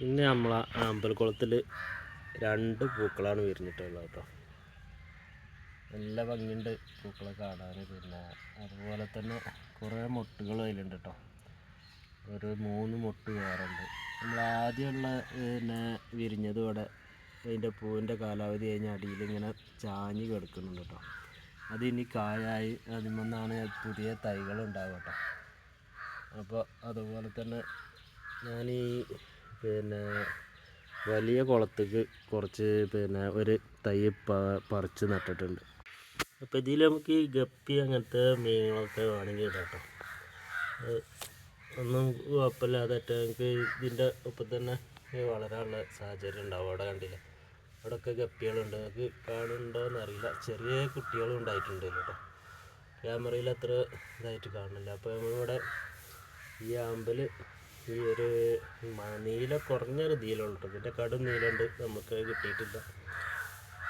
ഇന്ന് നമ്മളെ അമ്പലക്കുളത്തിൽ 2 പൂക്കളാണ് വിരിഞ്ഞിട്ടുള്ളത് കേട്ടോ. നല്ല ഭംഗിയുണ്ട് പൂക്കളെ കാണാൻ. പിന്നെ അതുപോലെ തന്നെ കുറേ മൊട്ടുകൾ അതിലുണ്ട് കേട്ടോ. ഒരു 3 മൊട്ട് വേറുണ്ട്. നമ്മൾ ആദ്യമുള്ള വിരിഞ്ഞത് ഇവിടെ അതിൻ്റെ പൂവിൻ്റെ കാലാവധി കഴിഞ്ഞ അടിയിൽ ഇങ്ങനെ ചാഞ്ഞ് കിടക്കുന്നുണ്ട് കേട്ടോ. അതിനി കായായി അതിൽ പുതിയ തൈകൾ ഉണ്ടാവുക കേട്ടോ. അപ്പോൾ അതുപോലെ തന്നെ ഞാൻ വലിയ കുളത്തേക്ക് കുറച്ച് ഒരു തൈ പറിച്ച് നട്ടിട്ടുണ്ട്. അപ്പോൾ ഇതിൽ നമുക്ക് ഈ ഗപ്പി അങ്ങനത്തെ മീനുകളൊക്കെ വേണമെങ്കിൽ ഇടാം കേട്ടോ. ഒന്നും കുഴപ്പമില്ലാതെ നമുക്ക് ഇതിൻ്റെ ഒപ്പം തന്നെ വളരാനുള്ള സാഹചര്യം ഉണ്ടാവും. അവിടെ കണ്ടില്ല, അവിടെയൊക്കെ ഗപ്പികളുണ്ട്. നമുക്ക് കാണുന്നുണ്ടോയെന്ന് അറിയില്ല. ചെറിയ കുട്ടികളും ഉണ്ടായിട്ടുണ്ട് കേട്ടോ. ക്യാമറയിൽ അത്ര ഇതായിട്ട് കാണുന്നില്ല. അപ്പോൾ നമ്മളിവിടെ ഈ ആമ്പൽ ഈ ഒരു നീല കുറഞ്ഞൊരു നീലമുണ്ട് കേട്ടോ. ഇതിൻ്റെ കടും നീലമുണ്ട്, നമുക്ക് കിട്ടിയിട്ടില്ല.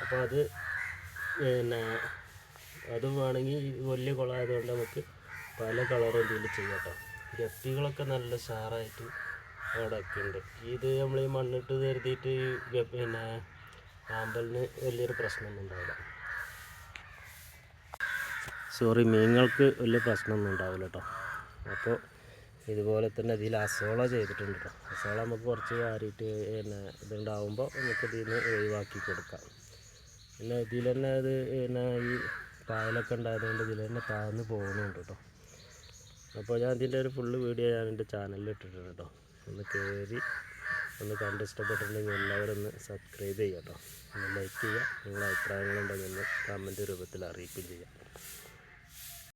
അപ്പോൾ അതും വേണമെങ്കിൽ വലിയ കുളമായതുകൊണ്ട് നമുക്ക് പല കളറും ഇതിൽ ചെയ്യാം കേട്ടോ. ഗപ്പികളൊക്കെ നല്ല ഷാറായിട്ട് അവിടെ ഒക്കെ ഉണ്ട്. ഇത് നമ്മൾ ഈ മണ്ണിട്ട് കരുതിയിട്ട് ആമ്പലിന് വലിയൊരു പ്രശ്നമൊന്നും ഉണ്ടാവില്ല. മീനുകൾക്ക് വലിയ പ്രശ്നമൊന്നും ഉണ്ടാവില്ല കേട്ടോ. അപ്പോൾ ഇതുപോലെ തന്നെ ഇതിൽ അസോള ചെയ്തിട്ടുണ്ട് കേട്ടോ. അസോള നമുക്ക് കുറച്ച് വാരിയിട്ട് ഇതുണ്ടാവുമ്പോൾ നമുക്ക് ഇതിൽ നിന്ന് ഒഴിവാക്കി കൊടുക്കാം. പിന്നെ ഇതിൽ തന്നെ അത് ഈ പായലൊക്കെ ഉണ്ടായതുകൊണ്ട് ഇതിൽ തന്നെ താഴ്ന്ന് പോകുന്നുണ്ട് കേട്ടോ. അപ്പോൾ ഞാൻ ഇതിൻ്റെ ഒരു ഫുള്ള് വീഡിയോ ഞാൻ എൻ്റെ ചാനലിൽ ഇട്ടിട്ടുണ്ട് കേട്ടോ. ഒന്ന് കയറി ഒന്ന് കണ്ട് ഇഷ്ടപ്പെട്ടിട്ടുണ്ടെങ്കിൽ എല്ലാവരും ഒന്ന് സബ്സ്ക്രൈബ് ചെയ്യുക കേട്ടോ. ഒന്ന് ലൈക്ക് ചെയ്യുക. നിങ്ങളുടെ അഭിപ്രായങ്ങളുണ്ടെങ്കിൽ ഒന്ന് കമൻറ്റ് രൂപത്തിൽ അറിയിക്കുകയും ചെയ്യുക.